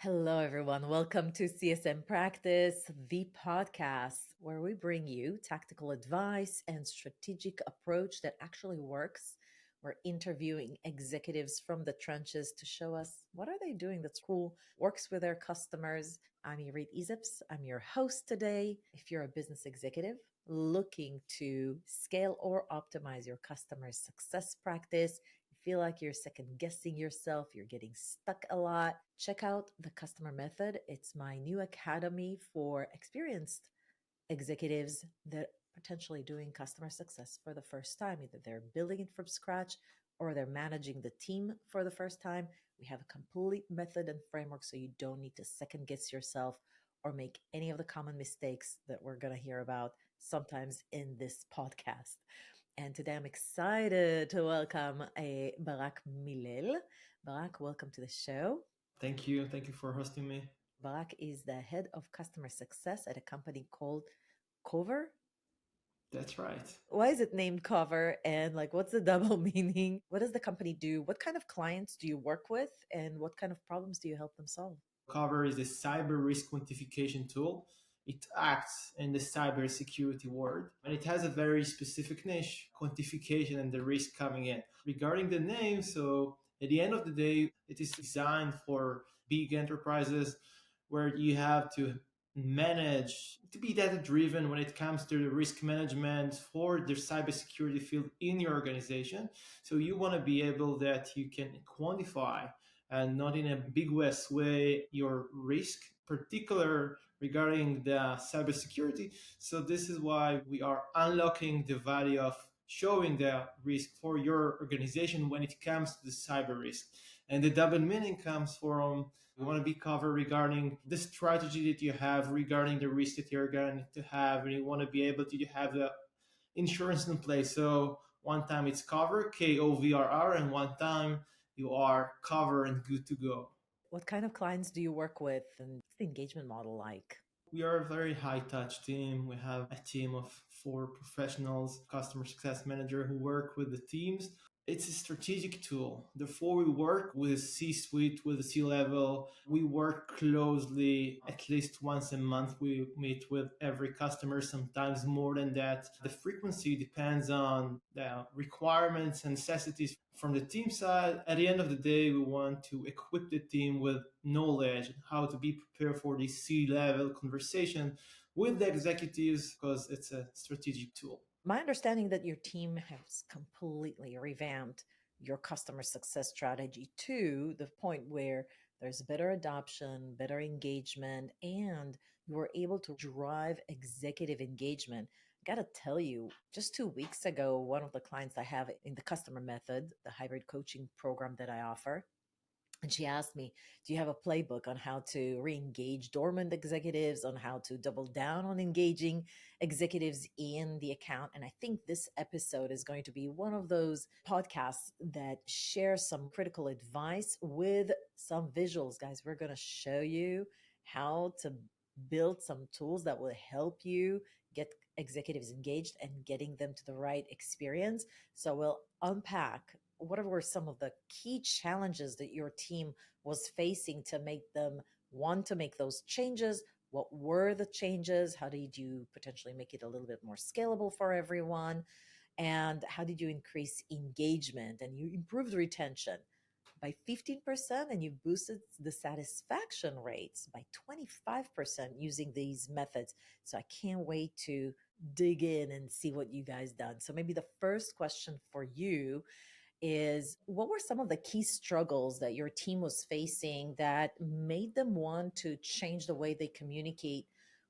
Hello, everyone. Welcome to CSM Practice, the podcast where we bring you tactical advice and strategic approach that actually works. We're interviewing executives from the trenches to show us what are they doing that's cool, works with their customers. I'm 𝘕𝘕𝘍𝑒𝑡. I'm your host today. If you're a business executive looking to scale or optimize your customer success practice, feel like you're second guessing yourself, you're getting stuck a lot, check out the Customer Method. It's my new academy for experienced executives that potentially doing customer success for the first time. Either they're building it from scratch or they're managing the team for the first time. We have a complete method and framework so you don't need to second guess yourself or make any of the common mistakes that we're going to hear about sometimes in this podcast. And today I'm excited to welcome Barak Milel. Barak, welcome to the show. Thank you. Thank you for hosting me. Barak is the head of customer success at a company called Kovrr. That's right. Why is it named Kovrr? And what's the double meaning? What does the company do? What kind of clients do you work with? And what kind of problems do you help them solve? Kovrr is a cyber risk quantification tool. It acts in the cybersecurity world, and it has a very specific niche, quantification and the risk coming in. Regarding the name, so at the end of the day, it is designed for big enterprises where you have to manage to be data driven when it comes to the risk management for the cybersecurity field in your organization. So you want to be able that you can quantify and not in a big West way your risk, particular regarding the cybersecurity. So this is why we are unlocking the value of showing the risk for your organization when it comes to the cyber risk. And the double meaning comes from we want to be covered regarding the strategy that you have regarding the risk that you're going to have, and you want to be able to have the insurance in place. So one time it's covered, Kovrr, and one time you are covered and good to go. What kind of clients do you work with, and what's the engagement model like? We are a very high-touch team. We have a team of 4 professionals, customer success manager who work with the teams. It's a strategic tool. Therefore, we work with C-suite, with the C-level. We work closely at least once a month. We meet with every customer, sometimes more than that. The frequency depends on the requirements and necessities from the team side. At the end of the day, we want to equip the team with knowledge and how to be prepared for the C-level conversation with the executives because it's a strategic tool. My understanding that your team has completely revamped your customer success strategy to the point where there's better adoption, better engagement, and you were able to drive executive engagement. I got to tell you, just 2 weeks ago, one of the clients I have in the customer method, the hybrid coaching program that I offer, and she asked me, do you have a playbook on how to re-engage dormant executives, on how to double down on engaging executives in the account? And I think this episode is going to be one of those podcasts that share some critical advice with some visuals. Guys, we're going to show you how to build some tools that will help you get executives engaged and getting them to the right experience. So we'll unpack what were some of the key challenges that your team was facing to make them want to make those changes? What were the changes? How did you potentially make it a little bit more scalable for everyone? And how did you increase engagement and you improved retention by 15%, and you boosted the satisfaction rates by 25% using these methods? So I can't wait to dig in and see what you guys done. So maybe the first question for you is, what were some of the key struggles that your team was facing that made them want to change the way they communicate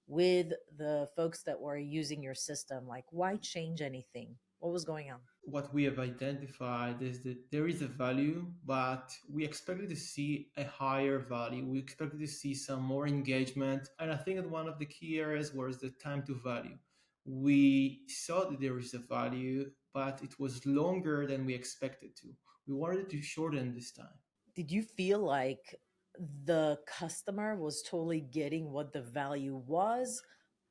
with the folks that were using your system? Like, why change anything? What was going on? What we have identified is that there is a value, but we expected to see a higher value. We expected to see some more engagement. And I think that one of the key areas was the time to value. We saw that there is a value, but it was longer than we expected to. We wanted to shorten this time. Did you feel like the customer was totally getting what the value was,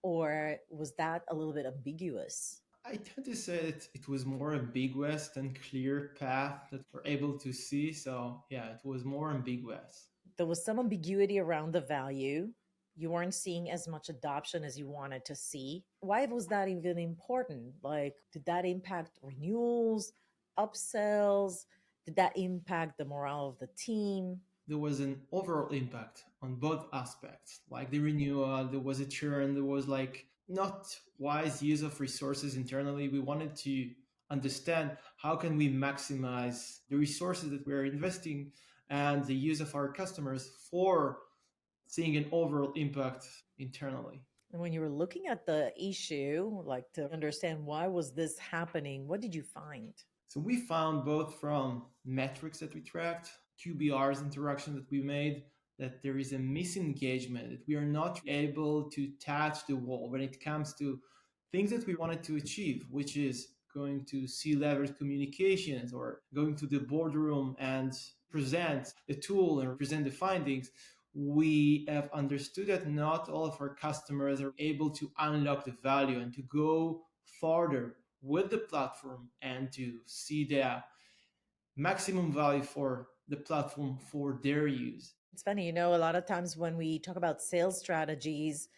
or was that a little bit ambiguous? I tend to say that it was more ambiguous than clear path that we're able to see. So yeah, it was more ambiguous. there was some ambiguity around the value. You weren't seeing as much adoption as you wanted to see. Why was that even important? Like, did that impact renewals, upsells? Did that impact the morale of the team? There was an overall impact on both aspects, like the renewal, there was a churn, there was like not wise use of resources internally. We wanted to understand how can we maximize the resources that we're investing and the use of our customers for seeing an overall impact internally. And when you were looking at the issue, like to understand why was this happening, what did you find? So we found both from metrics that we tracked, QBR's interaction that we made, that there is a misengagement, that we are not able to touch the wall when it comes to things that we wanted to achieve, which is going to C-level communications or going to the boardroom and present the tool and present the findings. We have understood that not all of our customers are able to unlock the value and to go farther with the platform and to see the maximum value for the platform for their use. It's funny, a lot of times when we talk about sales strategies,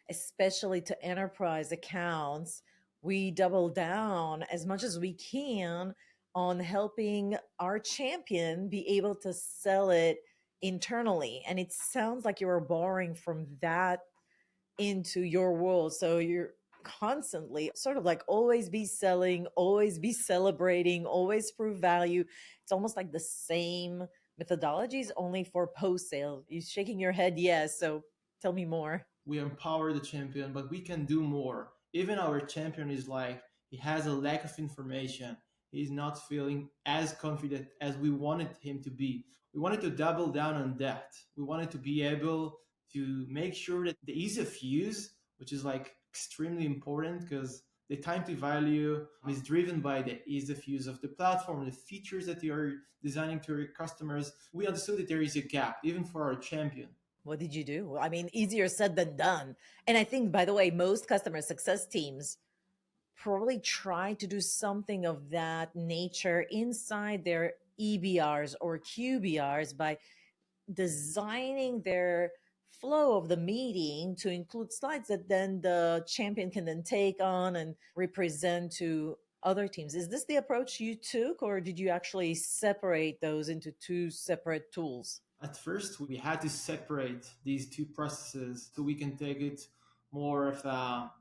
especially to enterprise accounts, we double down as much as we can on helping our champion be able to sell it internally. And it sounds like you are borrowing from that into your world. So you're constantly sort of like always be selling, always be celebrating, always prove value. It's almost like the same methodologies, only for post sale. You're shaking your head, yes. So tell me more. We empower the champion, but we can do more. Even our champion is like, he has a lack of information. He's not feeling as confident as we wanted him to be. We wanted to double down on that. We wanted to be able to make sure that the ease of use, which is like extremely important because the time to value is driven by the ease of use of the platform, the features that you are designing to your customers. We understood that there is a gap, even for our champion. What did you do? I mean, easier said than done. And I think, by the way, most customer success teams probably try to do something of that nature inside their EBRs or QBRs by designing their flow of the meeting to include slides that then the champion can then take on and represent to other teams. Is this the approach you took, or did you actually separate those into two separate tools? At first, we had to separate these two processes so we can take it more of a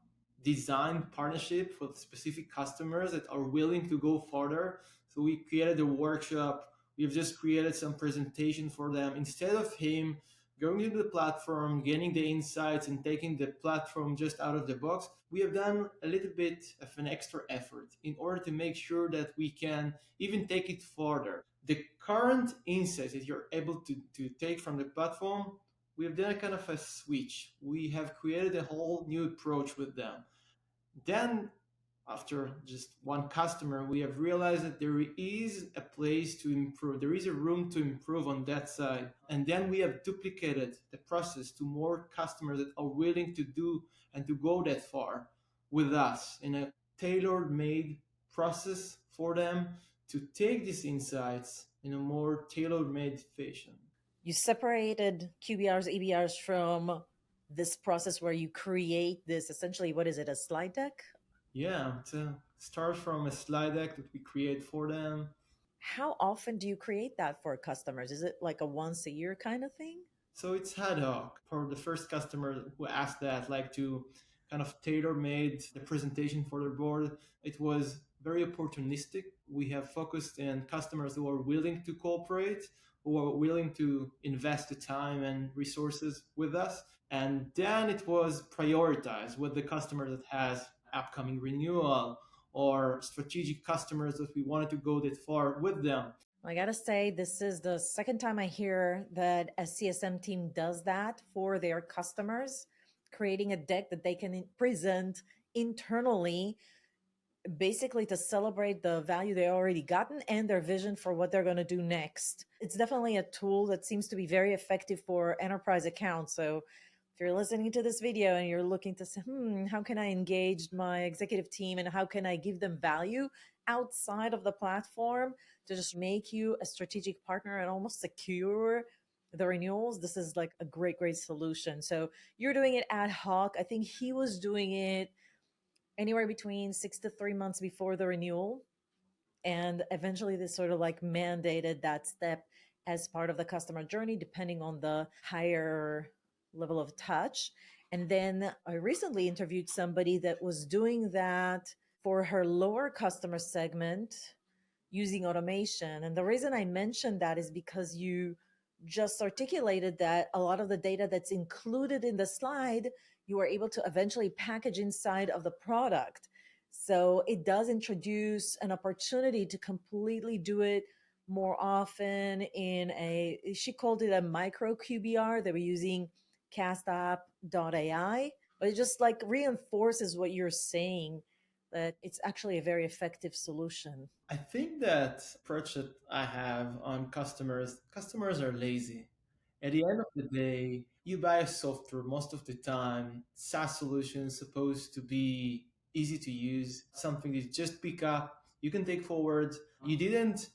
design partnership with specific customers that are willing to go further. So we created a workshop. We've just created some presentation for them. Instead of him going into the platform, getting the insights and taking the platform just out of the box, we have done a little bit of an extra effort in order to make sure that we can even take it further. The current insights that you're able to take from the platform, we have done a kind of a switch. We have created a whole new approach with them. Then, after just one customer, we have realized that there is a place to improve. There is a room to improve on that side. And then we have duplicated the process to more customers that are willing to do and to go that far with us in a tailor-made process for them to take these insights in a more tailor-made fashion. You separated QBRs, EBRs from this process where you create this, essentially, what is it, a slide deck? Yeah, to start from a slide deck that we create for them. How often do you create that for customers? Is it like a once a year kind of thing? So it's ad hoc. For the first customer who asked that, like to kind of tailor-made the presentation for their board, it was very opportunistic. We have focused on customers who are willing to cooperate, who are willing to invest the time and resources with us. And then it was prioritized with the customer that has upcoming renewal or strategic customers that we wanted to go that far with them. I gotta say, this is the second time I hear that a CSM team does that for their customers, creating a deck that they can present internally, basically to celebrate the value they already gotten and their vision for what they're going to do next. It's definitely a tool that seems to be very effective for enterprise accounts. So if you're listening to this video and you're looking to say, how can I engage my executive team and how can I give them value outside of the platform to just make you a strategic partner and almost secure the renewals, this is like a great, great solution. So you're doing it ad hoc. I think he was doing it anywhere between 6 to 3 months before the renewal. And eventually, this sort of like mandated that step as part of the customer journey, depending on the higher level of touch. And then I recently interviewed somebody that was doing that for her lower customer segment using automation. And the reason I mentioned that is because you just articulated that a lot of the data that's included in the slide, you are able to eventually package inside of the product. So it does introduce an opportunity to completely do it more often in a, she called it a micro QBR. They were using castapp.ai, but it just like reinforces what you're saying, that it's actually a very effective solution. I think that approach that I have on customers are lazy. At the end of the day, you buy a software most of the time. SaaS solution is supposed to be easy to use, something that you just pick up, you can take forward. You didn't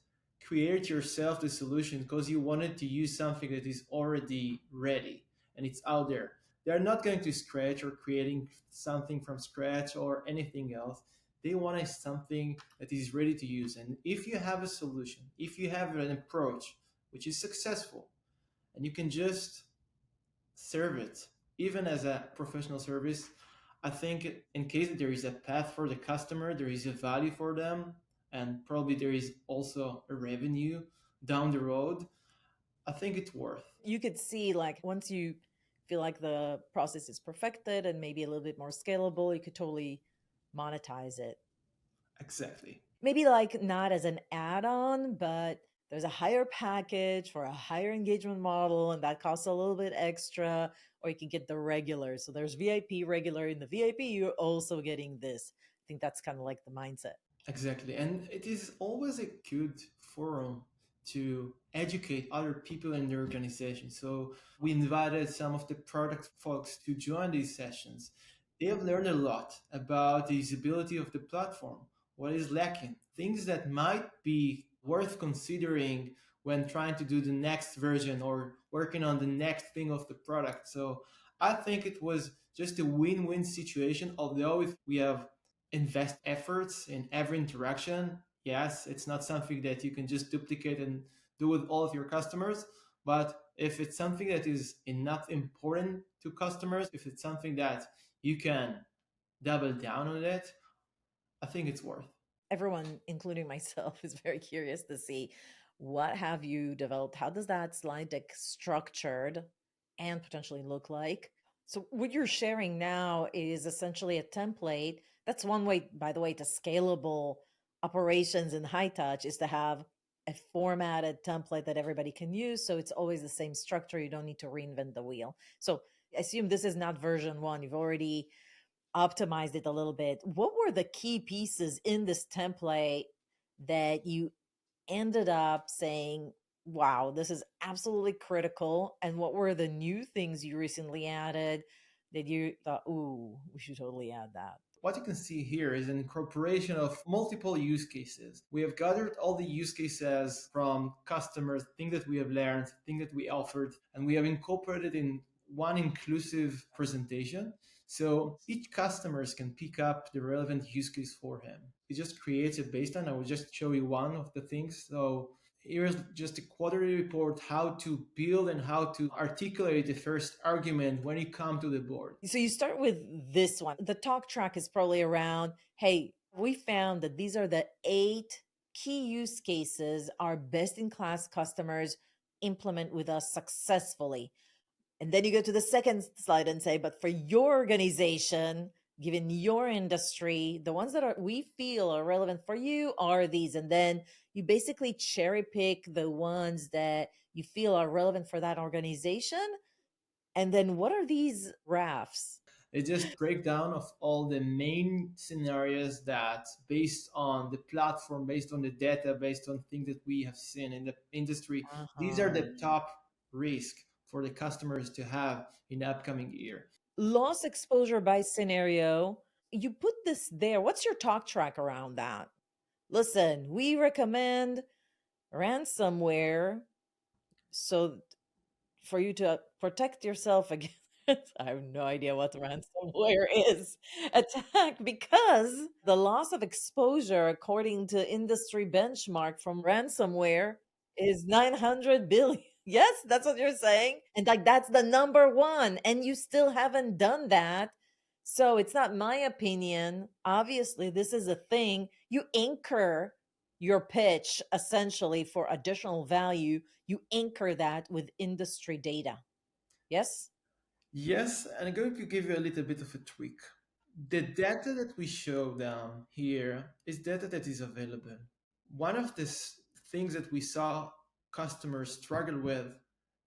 create yourself the solution because you wanted to use something that is already ready and it's out there. They're not going to scratch or creating something from scratch or anything else. They want something that is ready to use. And if you have a solution, if you have an approach which is successful, and you can just serve it, even as a professional service, I think in case there is a path for the customer, there is a value for them, and probably there is also a revenue down the road. I think it's worth. You could see, like, once you feel like the process is perfected and maybe a little bit more scalable, you could totally monetize it. Exactly. Maybe like not as an add-on, but there's a higher package for a higher engagement model and that costs a little bit extra, or you can get the regular. So there's VIP, regular. In the VIP, you're also getting this. I think that's kind of like the mindset. Exactly. And it is always a good forum to educate other people in the organization. So we invited some of the product folks to join these sessions. They have learned a lot about the usability of the platform, what is lacking, things that might be worth considering when trying to do the next version or working on the next thing of the product. So I think it was just a win-win situation, although if we have invest efforts in every interaction. Yes, it's not something that you can just duplicate and do with all of your customers. But if it's something that is enough important to customers, if it's something that you can double down on it, I think it's worth. Everyone, including myself, is very curious to see what have you developed? How does that slide deck structured and potentially look like? So what you're sharing now is essentially a template. That's one way, by the way, to scalable operations in high touch is to have a formatted template that everybody can use. So it's always the same structure. You don't need to reinvent the wheel. So I assume this is not version one. You've already optimized it a little bit. What were the key pieces in this template that you ended up saying, wow, this is absolutely critical? And what were the new things you recently added that you thought, ooh, we should totally add that? What you can see here is an incorporation of multiple use cases. We have gathered all the use cases from customers, things that we have learned, things that we offered, and we have incorporated in one inclusive presentation. So each customers can pick up the relevant use case for him. It just creates a baseline. I will just show you one of the things. So here's just a quarterly report, how to build and how to articulate the first argument when you come to the board. So you start with this one. The talk track is probably around, hey, we found that these are the 8 key use cases our best in class customers implement with us successfully. And then you go to the second slide and say, but for your organization, given your industry, the ones that we feel are relevant for you are these. And then you basically cherry pick the ones that you feel are relevant for that organization. And then what are these graphs? It just breakdown of all the main scenarios that based on the platform, based on the data, based on things that we have seen in the industry, these are the top risk for the customers to have in the upcoming year. Loss exposure by scenario. You put this there. What's your talk track around that? Listen, we recommend ransomware. So for you to protect yourself against I have no idea what ransomware is attack, because the loss of exposure according to industry benchmark from ransomware is 900 billion. Yes, that's what you're saying. And like that's the number one and you still haven't done that. So it's not my opinion. Obviously, this is a thing. You anchor your pitch essentially for additional value. You anchor that with industry data. Yes? Yes, and I'm going to give you a little bit of a tweak. The data that we show down here is data that is available. One of the things that we saw customers struggle with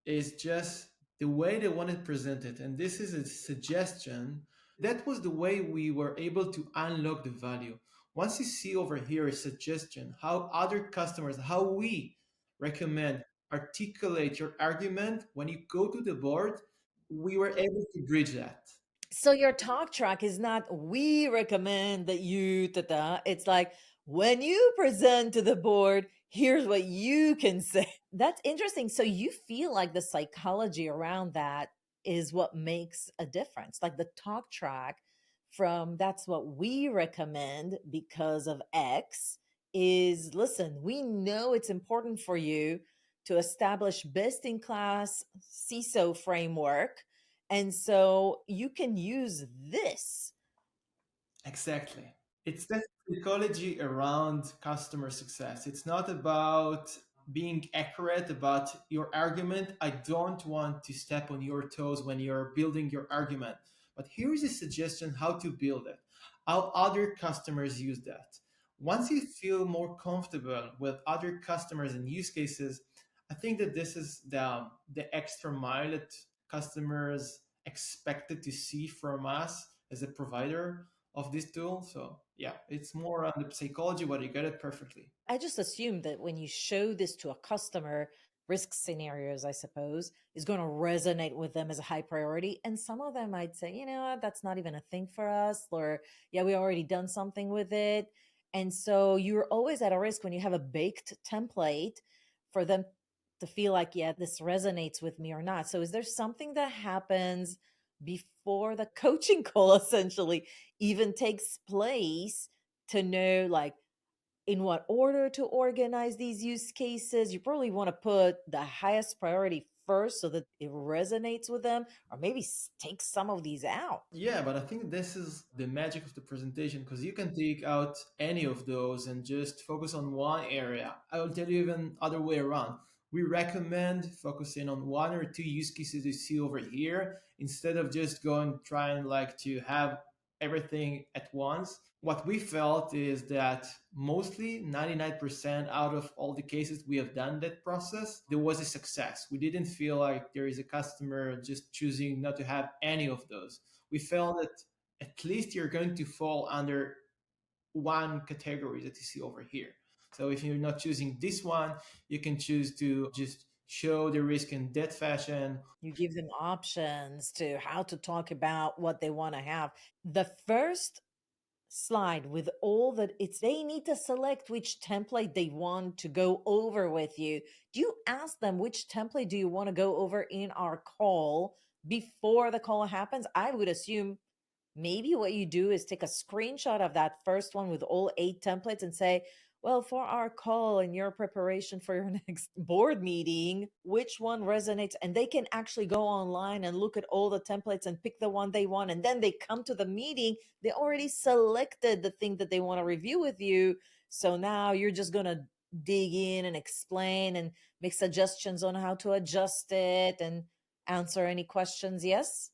is just the way they want it presented. And this is a suggestion. That was the way we were able to unlock the value. Once you see over here a suggestion, how other customers, how we recommend articulate your argument when you go to the board, we were able to bridge that. So your talk track is not we recommend that you It's like when you present to the board, here's what you can say. That's interesting. So you feel like the psychology around that is what makes a difference. Like the talk track from that's what we recommend because of X is listen, we know it's important for you to establish best in class CISO framework. And so you can use this. Exactly. It's that psychology around customer success. It's not about being accurate about your argument. I don't want to step on your toes when you're building your argument. But here is a suggestion how to build it, how other customers use that. Once you feel more comfortable with other customers and use cases, I think that this is the extra mile that customers expected to see from us as a provider of this tool. So yeah, it's more on the psychology, but you get it perfectly. I just assume that when you show this to a customer, risk scenarios, I suppose, is going to resonate with them as a high priority. And some of them might say, you know what, that's not even a thing for us, or yeah, we already done something with it. And so you're always at a risk when you have a baked template for them to feel like, yeah, this resonates with me or not. So is there something that happens before the coaching call essentially even takes place to know like in what order to organize these use cases? You probably want to put the highest priority first so that it resonates with them, or maybe take some of these out. Yeah, but I think this is the magic of the presentation because you can take out any of those and just focus on one area. I will tell you even other way around. We recommend focusing on one or two use cases you see over here instead of just going trying like to have everything at once. What we felt is that mostly 99% out of all the cases we have done that process, there was a success. We didn't feel like there is a customer just choosing not to have any of those. We felt that at least you're going to fall under one category that you see over here. So if you're not choosing this one, you can choose to just show the risk in that fashion. You give them options to how to talk about what they want to have. The first slide with all that it's they need to select which template they want to go over with you. Do you ask them which template do you want to go over in our call before the call happens? I would assume maybe what you do is take a screenshot of that first one with all 8 templates and say, well, for our call and your preparation for your next board meeting, which one resonates? And they can actually go online and look at all the templates and pick the one they want. And then they come to the meeting, they already selected the thing that they want to review with you. So now you're just going to dig in and explain and make suggestions on how to adjust it and answer any questions. Yes?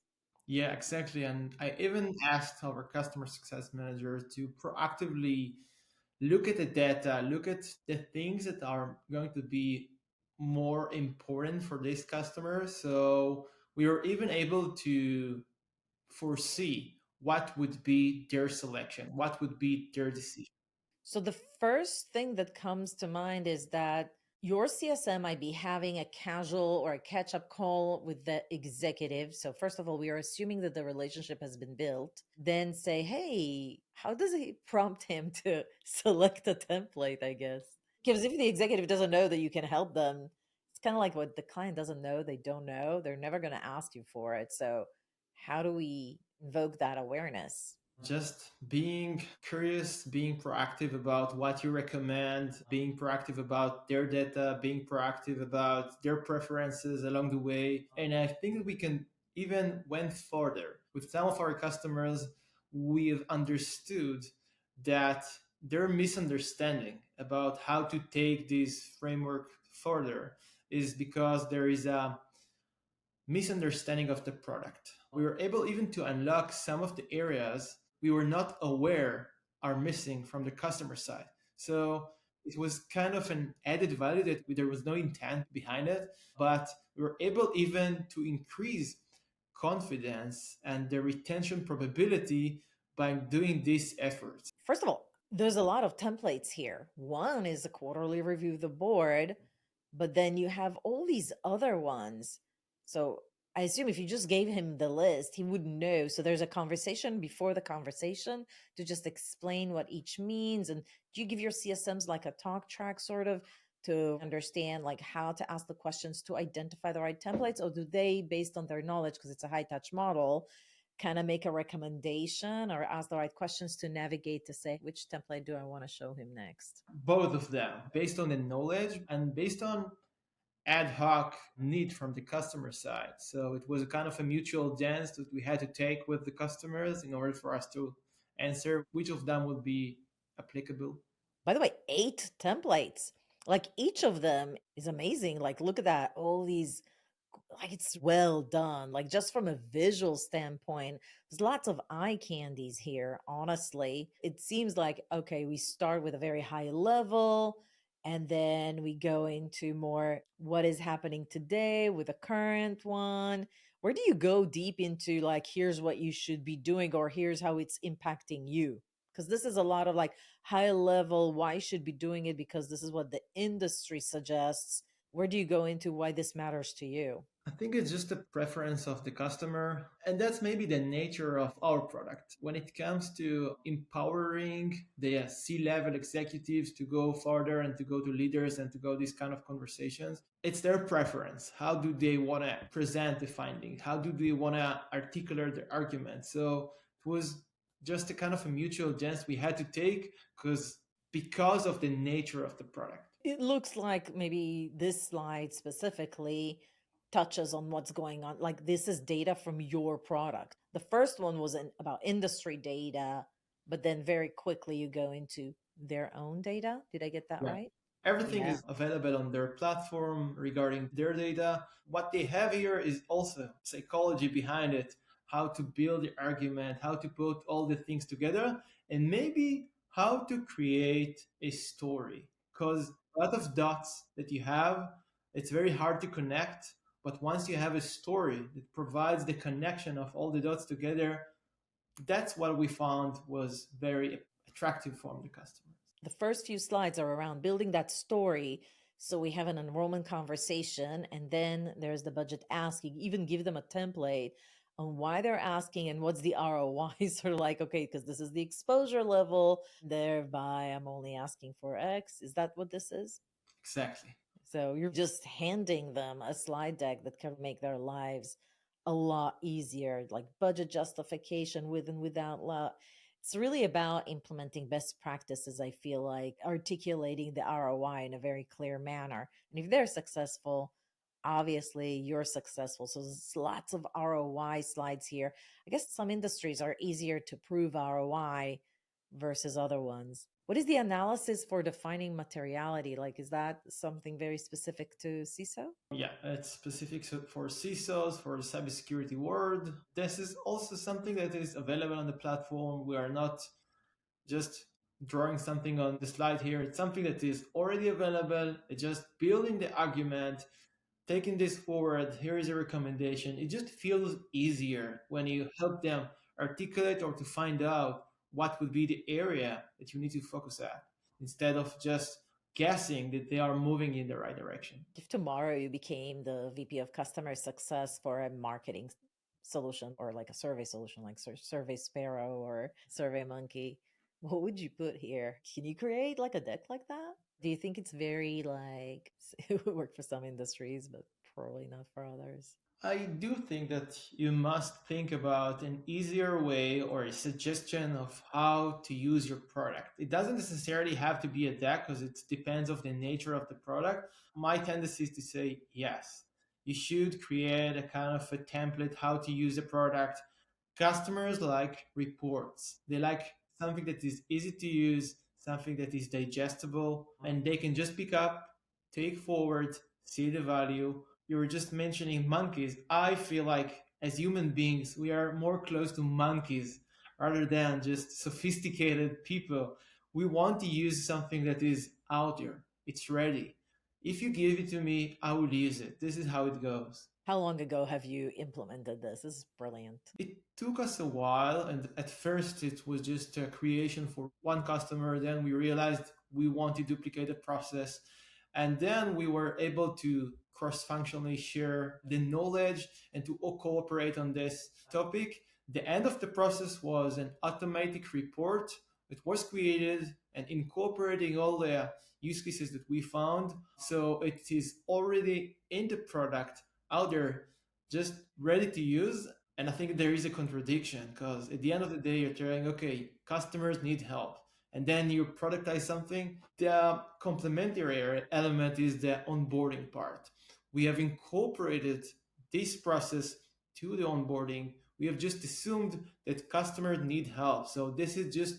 Yeah, exactly. And I even asked our customer success manager to proactively look at the data, look at the things that are going to be more important for this customer. So we were even able to foresee what would be their selection, what would be their decision. So the first thing that comes to mind is that your CSM might be having a casual or a catch up call with the executive. So, first of all, we are assuming that the relationship has been built. Then say, hey, how does he prompt him to select a template? I guess. Because if the executive doesn't know that you can help them, it's kind of like what the client doesn't know, they don't know, they're never going to ask you for it. So how do we invoke that awareness? Just being curious, being proactive about what you recommend, being proactive about their data, being proactive about their preferences along the way. And I think that we can even went further. With some of our customers, we've understood that their misunderstanding about how to take this framework further is because there is a misunderstanding of the product. We were able even to unlock some of the areas we were not aware are missing from the customer side. So it was kind of an added value that there was no intent behind it, but we were able even to increase confidence and the retention probability by doing these efforts. First of all, there's a lot of templates here. One is a quarterly review of the board, but then you have all these other ones. So I assume if you just gave him the list, he wouldn't know. So there's a conversation before the conversation to just explain what each means. And do you give your CSMs like a talk track sort of to understand like how to ask the questions to identify the right templates? Or do they, based on their knowledge, because it's a high touch model, kind of make a recommendation or ask the right questions to navigate to say, which template do I want to show him next? Both of them, based on the knowledge and based on ad hoc need from the customer side. So it was a kind of a mutual dance that we had to take with the customers in order for us to answer which of them would be applicable. By the way, 8 templates. Like each of them is amazing. Like, look at that. All these, like, it's well done. Like, just from a visual standpoint, there's lots of eye candies here, honestly. It seems like, okay, we start with a very high level and then we go into more what is happening today with the current one. Where do you go deep into, like, here's what you should be doing or here's how it's impacting you? Because this is a lot of like high level, why you should be doing it because this is what the industry suggests. Where do you go into why this matters to you? I think it's just a preference of the customer, and that's maybe the nature of our product. When it comes to empowering the C-level executives to go further and to go to leaders and to go these kind of conversations, it's their preference. How do they want to present the finding? How do they want to articulate the argument? So it was just a kind of a mutual dance we had to take because of the nature of the product. It looks like maybe this slide specifically touches on what's going on. Like this is data from your product. The first one was about industry data, but then very quickly you go into their own data. Did I get that Yeah. right? Everything Yeah. is available on their platform regarding their data. What they have here is also psychology behind it, how to build the argument, how to put all the things together, and maybe how to create a story. Because a lot of dots that you have, it's very hard to connect. But once you have a story that provides the connection of all the dots together, that's what we found was very attractive from the customers. The first few slides are around building that story. So we have an enrollment conversation, and then there's the budget asking, even give them a template on why they're asking and what's the ROI. Sort of like, okay, because this is the exposure level, thereby I'm only asking for X. Is that what this is? Exactly. So you're just handing them a slide deck that can make their lives a lot easier, like budget justification with and without law. It's really about implementing best practices, I feel like, articulating the ROI in a very clear manner. And if they're successful, obviously you're successful. So there's lots of ROI slides here. I guess some industries are easier to prove ROI versus other ones. What is the analysis for defining materiality? Like, is that something very specific to CISO? Yeah, it's specific for CISOs, for the cybersecurity world. This is also something that is available on the platform. We are not just drawing something on the slide here. It's something that is already available. It's just building the argument, taking this forward. Here is a recommendation. It just feels easier when you help them articulate or to find out what would be the area that you need to focus at instead of just guessing that they are moving in the right direction. If tomorrow you became the VP of customer success for a marketing solution or like a survey solution like Survey Sparrow or Survey Monkey, What would you put here? Can you create like a deck like that? Do you think it's very like it would work for some industries, but probably not for others? I do think that you must think about an easier way or a suggestion of how to use your product. It doesn't necessarily have to be a deck because it depends of the nature of the product. My tendency is to say yes. You should create a kind of a template how to use a product. Customers like reports. They like something that is easy to use, something that is digestible, and they can just pick up, take forward, see the value. You were just mentioning monkeys. I feel like as human beings, we are more close to monkeys rather than just sophisticated people. We want to use something that is out there. It's ready. If you give it to me, I will use it. This is how it goes. How long ago have you implemented this? This is brilliant. It took us a while, and at first it was just a creation for one customer. Then we realized we want to duplicate the process, and then we were able to cross-functionally share the knowledge and to all cooperate on this topic. The end of the process was an automatic report. It was created and incorporating all the use cases that we found. So it is already in the product out there, just ready to use. And I think there is a contradiction because at the end of the day, you're telling, okay, customers need help. And then you productize something. The complementary element is the onboarding part. We have incorporated this process to the onboarding. We have just assumed that customers need help. So this is just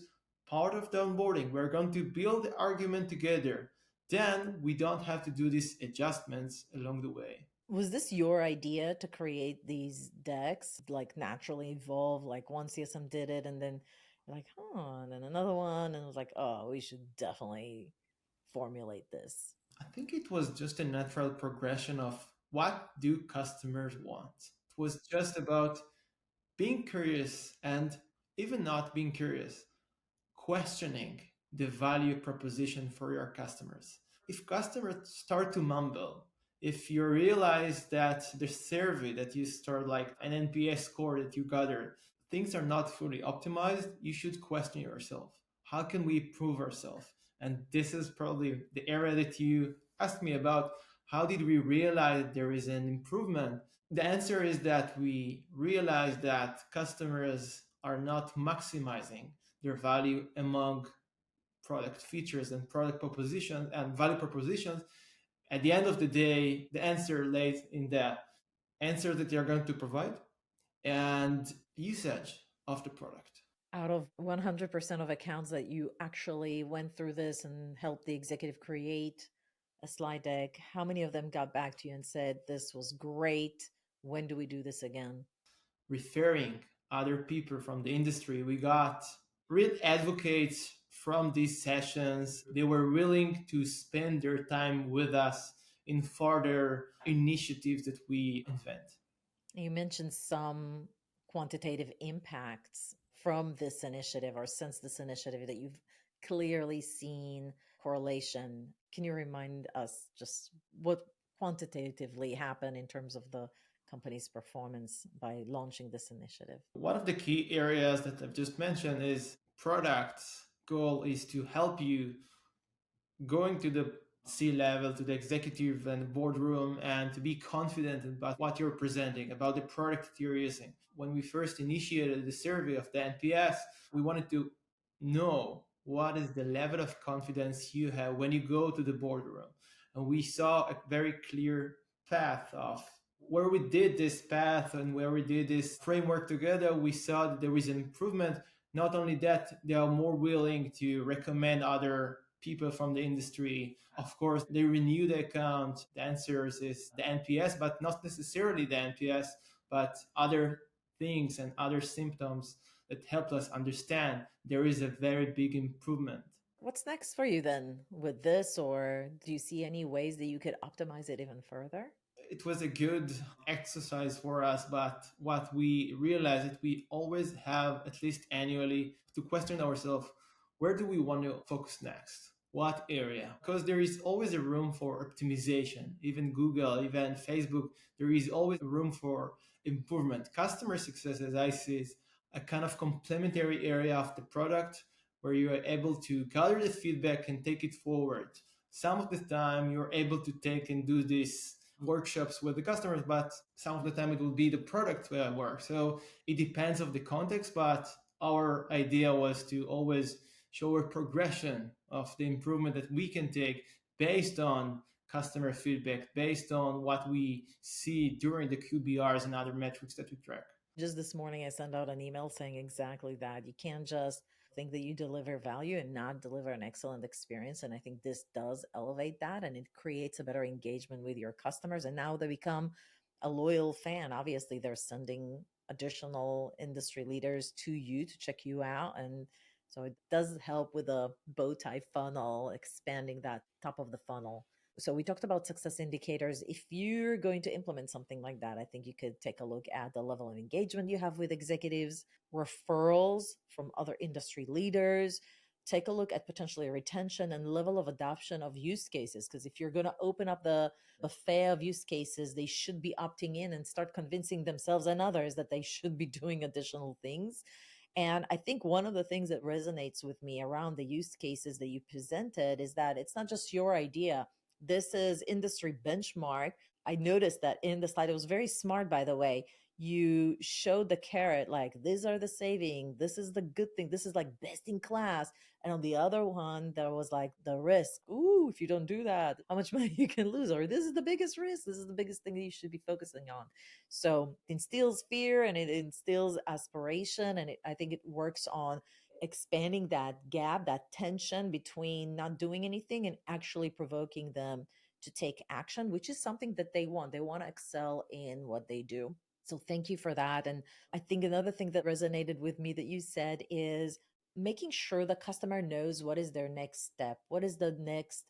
part of the onboarding. We're going to build the argument together. Then we don't have to do these adjustments along the way. Was this your idea to create these decks, like naturally evolve? Like one CSM did it, and then you're like, huh, and then another one, and it was like, oh, we should definitely formulate this. I think it was just a natural progression of what do customers want. It was just about being curious and even not being curious, questioning the value proposition for your customers. If customers start to mumble, if you realize that the survey that you start, like an NPS score that you gathered, things are not fully optimized, you should question yourself. How can we improve ourselves? And this is probably the area that you asked me about. How did we realize there is an improvement? The answer is that we realize that customers are not maximizing their value among product features and product propositions and value propositions. At the end of the day, the answer lays in the answer that you're going to provide and usage of the product. Out of 100% of accounts that you actually went through this and helped the executive create a slide deck, how many of them got back to you and said, this was great? When do we do this again? Referring other people from the industry, we got real advocates from these sessions. They were willing to spend their time with us in further initiatives that we invent. You mentioned some quantitative impacts from this initiative or since this initiative that you've clearly seen correlation. Can you remind us just what quantitatively happened in terms of the company's performance by launching this initiative? One of the key areas that I've just mentioned is product's goal is to help you going to the C-level, to the executive and boardroom, and to be confident about what you're presenting, about the product that you're using. When we first initiated the survey of the NPS, we wanted to know what is the level of confidence you have when you go to the boardroom. And we saw a very clear path of where we did this path and where we did this framework together. We saw that there is an improvement. Not only that, they are more willing to recommend other people from the industry. Of course, they renew the account. The answer is the NPS, but not necessarily the NPS, but other things and other symptoms that helped us understand there is a very big improvement. What's next for you then with this, or do you see any ways that you could optimize it even further? It was a good exercise for us, but what we realized that we always have, at least annually, to question ourselves, where do we want to focus next? What area? Because there is always a room for optimization. Even Google, even Facebook, there is always room for improvement. Customer success, as I see, is a kind of complementary area of the product. where you are able to gather the feedback and take it forward. Some of the time you're able to take and do these workshops with the customers, but some of the time it will be the product work. So it depends of the context, but our idea was to always show a progression of the improvement that we can take based on customer feedback, based on what we see during the QBRs and other metrics that we track. Just this morning, I sent out an email saying exactly that. You can't just think that you deliver value and not deliver an excellent experience. And I think this does elevate that, and it creates a better engagement with your customers. And now they become a loyal fan. Obviously, they're sending additional industry leaders to you to check you out. And so it does help with a bow tie funnel, expanding that top of the funnel. So we talked about success indicators. If you're going to implement something like that, I think you could take a look at the level of engagement you have with executives, referrals from other industry leaders. Take a look at potentially retention and level of adoption of use cases. Because if you're going to open up the buffet of use cases, they should be opting in and start convincing themselves and others that they should be doing additional things. And I think one of the things that resonates with me around the use cases that you presented is that it's not just your idea. This is industry benchmark. I noticed that in the slide, it was very smart, by the way. You showed the carrot, like, these are the saving. This is the good thing. This is like best in class. And on the other one, there was like the risk. Ooh, if you don't do that, how much money you can lose. Or this is the biggest risk. This is the biggest thing that you should be focusing on. So it instills fear and it instills aspiration. And I think it works on expanding that gap, that tension between not doing anything and actually provoking them to take action, which is something that they want. They want to excel in what they do. So thank you for that. And I think another thing that resonated with me that you said is making sure the customer knows what is their next step, what is the next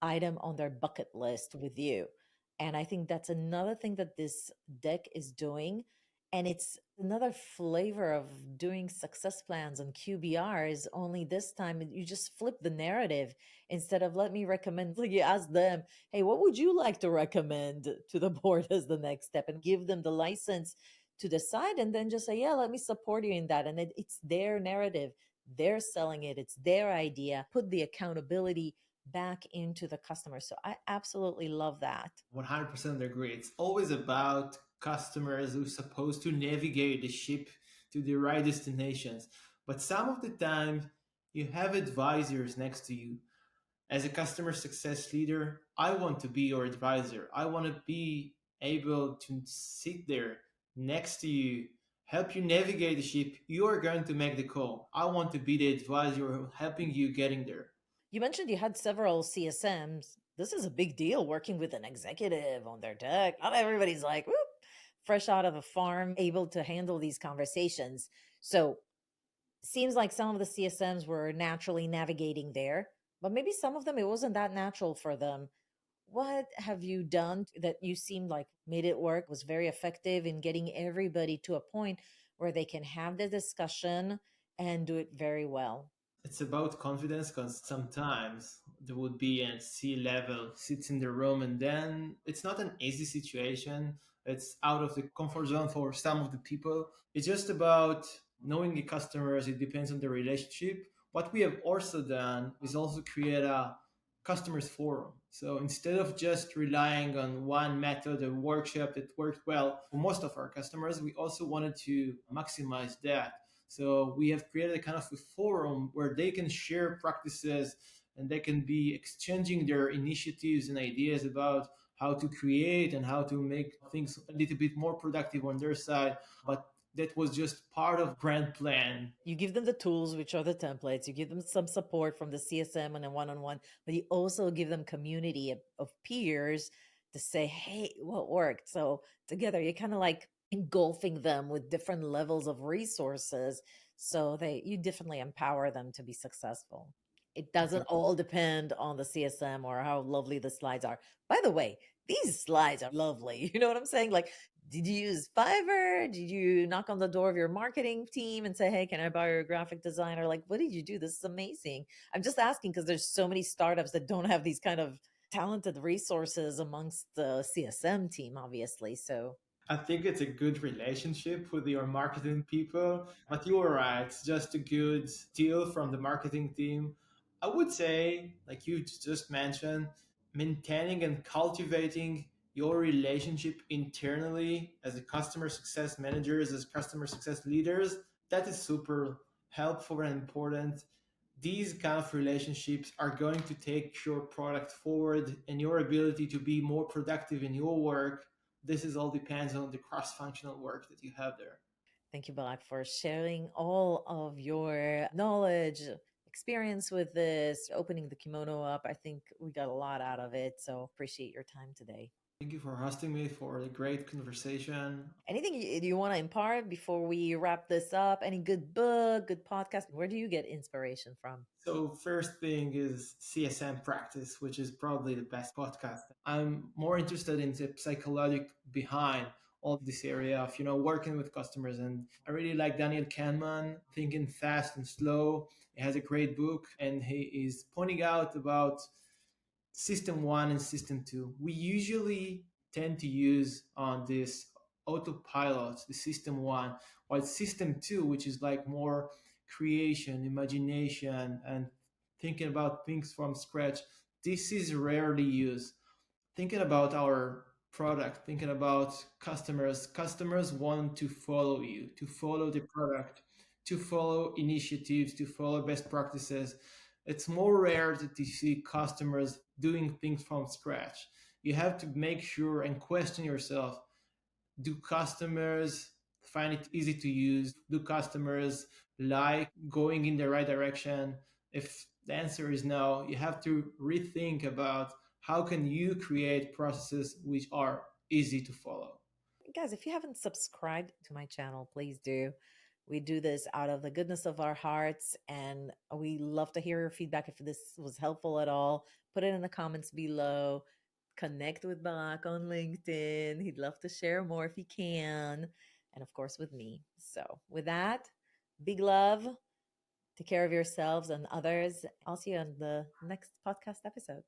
item on their bucket list with you. And I think that's another thing that this deck is doing. And it's another flavor of doing success plans and QBRs, only this time you just flip the narrative. Instead of let me recommend, like you ask them, hey, what would you like to recommend to the board as the next step, and give them the license to decide, and then just say, yeah, let me support you in that. And it's their narrative. They're selling it. It's their idea. Put the accountability back into the customer. So I absolutely love that. 100% agree. It's always about customers who are supposed to navigate the ship to the right destinations. But some of the time, you have advisors next to you. As a customer success leader, I want to be your advisor. I want to be able to sit there next to you, help you navigate the ship. You are going to make the call. I want to be the advisor helping you getting there. You mentioned you had several CSMs. This is a big deal, working with an executive on their deck. Not everybody's like, whoop, fresh out of a farm, able to handle these conversations. So seems like some of the CSMs were naturally navigating there, but maybe some of them, it wasn't that natural for them. What have you done that you seemed like made it work, was very effective in getting everybody to a point where they can have the discussion and do it very well? It's about confidence, because sometimes there would be a C-level sits in the room and then it's not an easy situation. It's out of the comfort zone for some of the people. It's just about knowing the customers. It depends on the relationship. What we have also done is also create a customers forum. So instead of just relying on one method or workshop that worked well for most of our customers, we also wanted to maximize that. So we have created a kind of a forum where they can share practices and they can be exchanging their initiatives and ideas about how to create and how to make things a little bit more productive on their side. But that was just part of brand plan. You give them the tools, which are the templates. You give them some support from the CSM and a one-on-one, but you also give them community of peers to say, hey, what worked? So together, you're kind of like engulfing them with different levels of resources. So you definitely empower them to be successful. It doesn't all depend on the CSM or how lovely the slides are. By the way, these slides are lovely. You know what I'm saying? Like, did you use Fiverr? Did you knock on the door of your marketing team and say, hey, can I borrow your graphic designer? Like, what did you do? This is amazing. I'm just asking because there's so many startups that don't have these kind of talented resources amongst the CSM team, obviously. So I think it's a good relationship with your marketing people, but you were right. It's just a good deal from the marketing team. I would say, like you just mentioned, maintaining and cultivating your relationship internally as a customer success managers, as customer success leaders, that is super helpful and important. These kind of relationships are going to take your product forward and your ability to be more productive in your work. This is all depends on the cross-functional work that you have there. Thank you, Barak, for sharing all of your knowledge, experience with this, opening the kimono up. I think we got a lot out of it. So appreciate your time today. Thank you for hosting me for a great conversation. Anything you want to impart before we wrap this up? Any good book, good podcast? Where do you get inspiration from? So first thing is CSM practice, which is probably the best podcast. I'm more interested in the psychology behind all this area of working with customers, and I really like Daniel Kahneman, Thinking Fast and Slow. He has a great book, and he is pointing out about system one and system two. We usually tend to use on this autopilot, the system one, while system two, which is like more creation, imagination, and thinking about things from scratch, this is rarely used. Thinking about our product, thinking about customers want to follow you, to follow the product, to follow initiatives, to follow best practices. It's more rare that you see customers doing things from scratch. You have to make sure and question yourself, do customers find it easy to use? Do customers like going in the right direction? If the answer is no, you have to rethink about how can you create processes which are easy to follow. Guys, if you haven't subscribed to my channel, please do. We do this out of the goodness of our hearts, and we love to hear your feedback. If this was helpful at all, put it in the comments below. Connect with Barak on LinkedIn. He'd love to share more if he can. And of course, with me. So, with that, big love. Take care of yourselves and others. I'll see you on the next podcast episode.